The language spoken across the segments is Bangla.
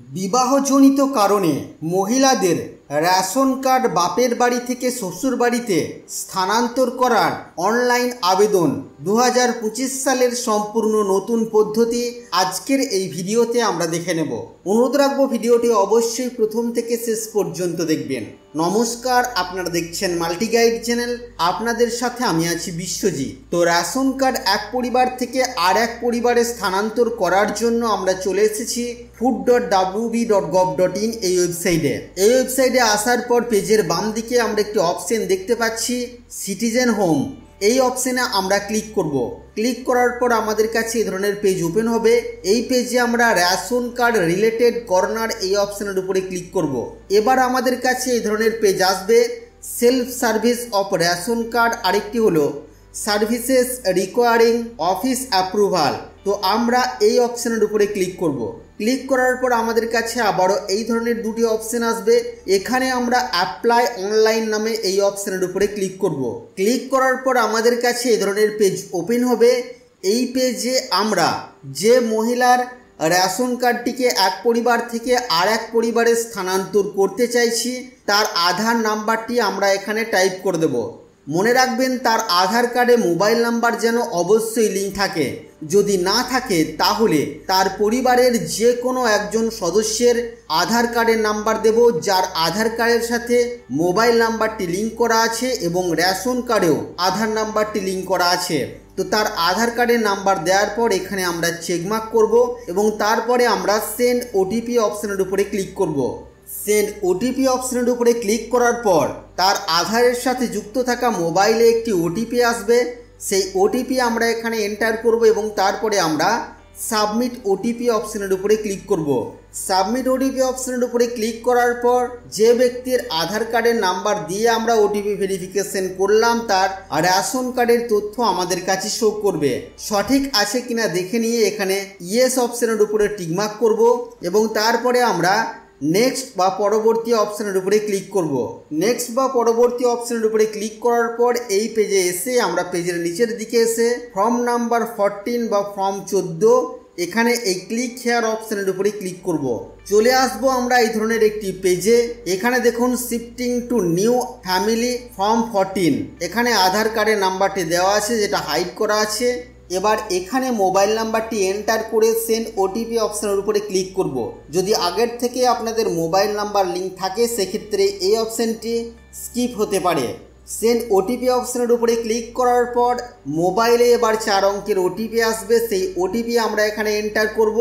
বিবাহজনিত কারণে মহিলাদের রেশন কার্ড বাপের বাড়ি থেকে শ্বশুর বাড়িতে স্থানান্তর করার অনলাইন আবেদন 2025 সালের সম্পূর্ণ নতুন পদ্ধতি আজকের এই ভিডিওতে আমরা দেখে নেব। অনুরোধ রাখবো ভিডিওটি অবশ্যই প্রথম থেকে শেষ পর্যন্ত দেখবেন। নমস্কার, আপনারা দেখছেন মাল্টি গাইড চ্যানেল, আপনাদের সাথে আমি আছি বিশ্বজিৎ। তো রেশন কার্ড এক পরিবার থেকে আর এক পরিবারে স্থানান্তর করার জন্য আমরা চলে এসেছি food.wb.gov.in এই ওয়েবসাইটে আসার পর পেজের বাম দিকে আমরা একটি অপশন দেখতে পাচ্ছি সিটিজেন হোম। এই অপশনে আমরা ক্লিক করব। ক্লিক করার পর আমাদের কাছে এই ধরনের পেজ ওপেন হবে। এই পেজে আমরা রেশন কার্ড রিলেটেড কর্নার এই অপশনের উপরে ক্লিক করব। এবার আমাদের কাছে এই ধরনের পেজ আসবে। Self service of ration card, আরেকটি হলো সার্ভিসেস রিকোয়ারিং অফিস অ্যাপ্রুভাল। তো আমরা এই অপশনের উপরে ক্লিক করব। ক্লিক করার পর আমাদের কাছে আবারও এই ধরনের দুটি অপশন আসবে। এখানে আমরা অ্যাপ্লাই অনলাইন নামে এই অপশনের উপরে ক্লিক করব। ক্লিক করার পর আমাদের কাছে এই ধরনের পেজ ওপেন হবে। এই পেজে আমরা যে মহিলার রেশন কার্ডটিকে এক পরিবার থেকে আর এক পরিবারে স্থানান্তর করতে চাইছি তার আধার নাম্বারটি আমরা এখানে টাইপ করে দেব। মনে রাখবেন তার আধার কার্ডে মোবাইল নাম্বার যেন অবশ্যই লিঙ্ক থাকে। যদি না থাকে তাহলে তার পরিবারের যে কোনো একজন সদস্যের আধার কার্ডের নাম্বার দেব, যার আধার কার্ডের সাথে মোবাইল নাম্বারটি লিঙ্ক করা আছে এবং রেশন কার্ডেও আধার নাম্বারটি লিঙ্ক করা আছে। তো তার আধার কার্ডের নাম্বার দেওয়ার পর এখানে আমরা চেকমার্ক করব এবং তারপরে আমরা সেন্ড ওটিপি অপশনের উপরে ক্লিক করব। সেন্ড ওটিপি অপশনের উপরে ক্লিক করার পর তার আধারের সাথে যুক্ত থাকা মোবাইলে একটি ওটিপি আসবে। সেই ওটিপি আমরা এখানে এন্টার করব এবং তারপরে আমরা সাবমিট ওটিপি অপশনের উপরে ক্লিক করব। সাবমিট ওটিপি অপশনের উপরে ক্লিক করার পর যে ব্যক্তির আধার কার্ডের নাম্বার দিয়ে আমরা ওটিপি ভেরিফিকেশন করলাম তার রেশন কার্ডের তথ্য আমাদের কাছে শো করবে। সঠিক আছে কিনা দেখে নিয়ে এখানে ইয়েস অপশনের উপরে টিকমার্ক করব এবং তারপরে আমরা নেক্সট বা পরবর্তী অপশনের উপরে ক্লিক করব। নেক্সট বা পরবর্তী অপশনের উপরে ক্লিক করার পর এই পেজে এসে আমরা পেজের নিচের দিকে এসে ফর্ম নাম্বার 14 বা ফর্ম 14 এখানে এই ক্লিক হেয়ার অপশনের উপরে ক্লিক করব। চলে আসবো আমরা এই ধরনের একটি পেজে। এখানে দেখুন shifting two new family form 14, এখানে আধার কার্ডের নাম্বারটি দেওয়া আছে যেটা হাইড করা আছে। এবার এখানে মোবাইল নাম্বারটি এন্টার করে সেন্ড ওটিপি অপশনের উপরে ক্লিক করব। যদি আগের থেকে আপনাদের মোবাইল নাম্বার লিঙ্ক থাকে সেক্ষেত্রে এই অপশনটি স্কিপ হতে পারে। সেন্ড ওটিপি অপশনের উপরে ক্লিক করার পর মোবাইলে এবার 4 অঙ্কের ওটিপি আসবে। সেই ওটিপি আমরা এখানে এন্টার করব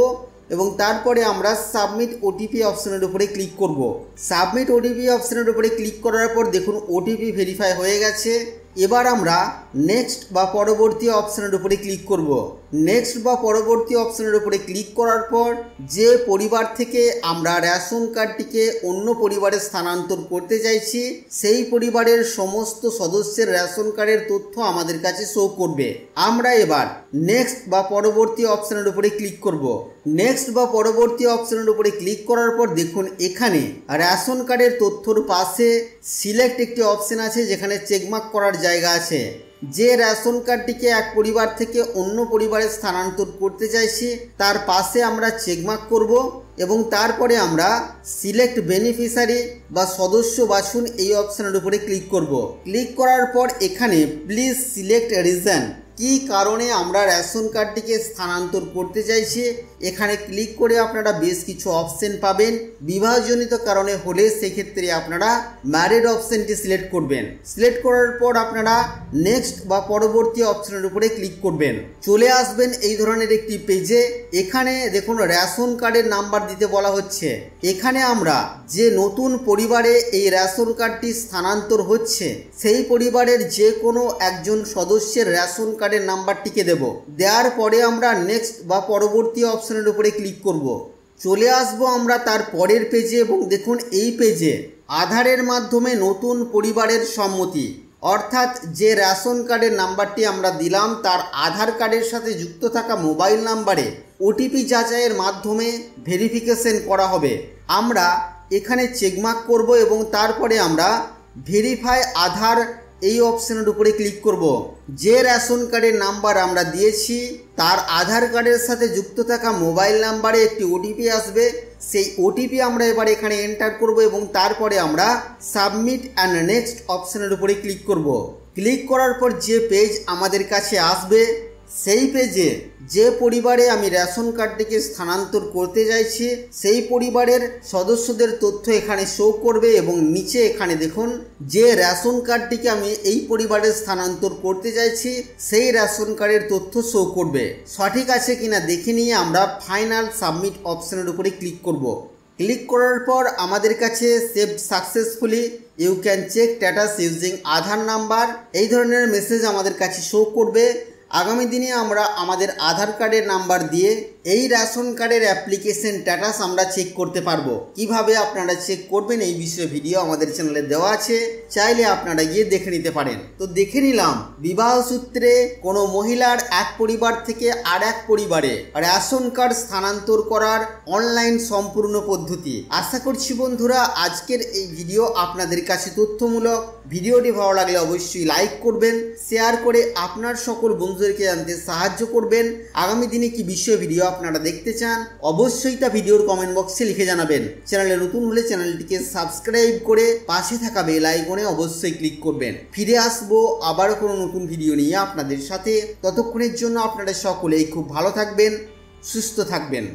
এবং তারপরে আমরা সাবমিট ওটিপি অপশনের উপরে ক্লিক করব। সাবমিট ওটিপি অপশনের উপরে ক্লিক করার পর দেখুন ওটিপি ভেরিফাই হয়ে গেছে। এবার আমরা নেক্সট বা পরবর্তী অপশনের উপরে ক্লিক করব। নেক্সট বা পরবর্তী অপশনের উপরে ক্লিক করার পর যে পরিবার থেকে আমরা রেশন কার্ডটিকে অন্য পরিবারে স্থানান্তর করতে চাইছি সেই পরিবারের সমস্ত সদস্যের রেশন কার্ডের তথ্য আমাদের কাছে শো করবে। আমরা এবার নেক্সট বা পরবর্তী অপশনের উপরে ক্লিক করব। নেক্সট বা পরবর্তী অপশনের উপরে ক্লিক করার পর দেখুন এখানে রেশন কার্ডের তথ্যর পাশে সিলেক্ট একটি অপশন আছে যেখানে চেকমার্ক করার জায়গা আছে। যে রেশন কার্ডটিকে এক পরিবার থেকে অন্য পরিবারে স্থানান্তর করতে চাইছি তার পাশে আমরা চেকমার্ক করব এবং তারপরে আমরা সিলেক্ট বেনিফিশিয়ারি বা সদস্য বাছুন এই অপশনের উপরে ক্লিক করব। ক্লিক করার পর এখানে প্লিজ সিলেক্ট রিজন, কী কারণে আমরা রেশন কার্ডটিকে স্থানান্তর করতে চাইছি এখানে ক্লিক করে আপনারা বেশ কিছু অপশন পাবেন। বিবাহজনিত কারণে হলে সেক্ষেত্রে আপনারা ম্যারিড অপশনটি সিলেক্ট করবেন। সিলেক্ট করার পর আপনারা নেক্সট বা পরবর্তী অপশনের উপরে ক্লিক করবেন। চলে আসবেন এই ধরনের একটি পেজে। এখানে দেখুন রেশন কার্ডের নাম্বার দিতে বলা হচ্ছে। এখানে আমরা যে নতুন পরিবারে এই রেশন কার্ডটি স্থানান্তর হচ্ছে সেই পরিবারের যে কোনো একজন সদস্যের রেশন কার্ডের নাম্বারটিকে দেব। দেওয়ার পরে আমরা নেক্সট বা পরবর্তী অপশনের উপরে ক্লিক করব। চলে আসবো আমরা তার পরের পেজে এবং দেখুন এই পেজে আধারের মাধ্যমে নতুন পরিবারের সম্মতি, অর্থাৎ যে রেশন কার্ডের নাম্বারটি আমরা দিলাম তার আধার কার্ডের সাথে যুক্ত থাকা মোবাইল নাম্বারে ওটিপি যাচাইয়ের মাধ্যমে ভেরিফিকেশন করা হবে। আমরা এখানে চেকমার্ক করব এবং তারপরে আমরা ভেরিফাই আধার এই অপশনের উপরে ক্লিক করব। যে রেশন কার্ডের নাম্বার আমরা দিয়েছি তার আধার কার্ডের সাথে যুক্ত থাকা মোবাইল নাম্বারে একটি ওটিপি আসবে। সেই ওটিপি আমরা এবার এখানে এন্টার করব এবং তারপরে আমরা সাবমিট অ্যান্ড নেক্সট অপশনের উপরে ক্লিক করব। ক্লিক করার পর যে পেজ আমাদের কাছে আসবে সেই পেজে যে পরিবারে আমি রেশন কার্ডটিকে স্থানান্তর করতে চাইছি সেই পরিবারের সদস্যদের তথ্য এখানে শো করবে এবং নিচে এখানে দেখুন যে রেশন কার্ডটিকে আমি এই পরিবারে স্থানান্তর করতে চাইছি সেই রেশন কার্ডের তথ্য শো করবে। সঠিক আছে কিনা দেখে নিয়ে আমরা ফাইনাল সাবমিট অপশনের উপরে ক্লিক করব। ক্লিক করার পর আমাদের কাছে save successfully you can check status using Aadhaar number এই ধরনের মেসেজ আমাদের কাছে শো করবে। আগামী দিনে আমরা আমাদের আধার কার্ডের নাম্বার দিয়ে এই রেশন কার্ডের অ্যাপ্লিকেশন স্ট্যাটাস আমরা চেক করতে পারবো। কিভাবে আপনারা চেক করবেন এই বিষয়ে ভিডিও আমাদের চ্যানেলে দেওয়া আছে, চাইলে আপনারা গিয়ে দেখে নিতে পারেন। তো দেখে নিলাম বিবাহ সূত্রে কোনো মহিলার এক পরিবার থেকে আর এক পরিবারে রেশন কার্ড স্থানান্তর করার অনলাইন সম্পূর্ণ পদ্ধতি। আশা করছি বন্ধুরা আজকের এই ভিডিও আপনাদের কাছে তথ্যমূলক। ভিডিওটি ভালো লাগলে অবশ্যই লাইক করবেন, শেয়ার করে আপনার সকল বন্ধুদেরকে জানতে সাহায্য করবেন। আগামী দিনে কি বিষয়ে ভিডিও আপনারা দেখতে চান অবশ্যই তা ভিডিওর কমেন্ট বক্সে লিখে জানাবেন। চ্যানেলে নতুন হলে চ্যানেলটিকে সাবস্ক্রাইব করে পাশে থাকা বেল আইকনে অবশ্যই ক্লিক করবেন। ফিরে আসবো আবার কোনো নতুন ভিডিও নিয়ে আপনাদের সাথে। ততক্ষণের জন্য আপনারা সকলেই খুব ভালো থাকবেন, সুস্থ থাকবেন।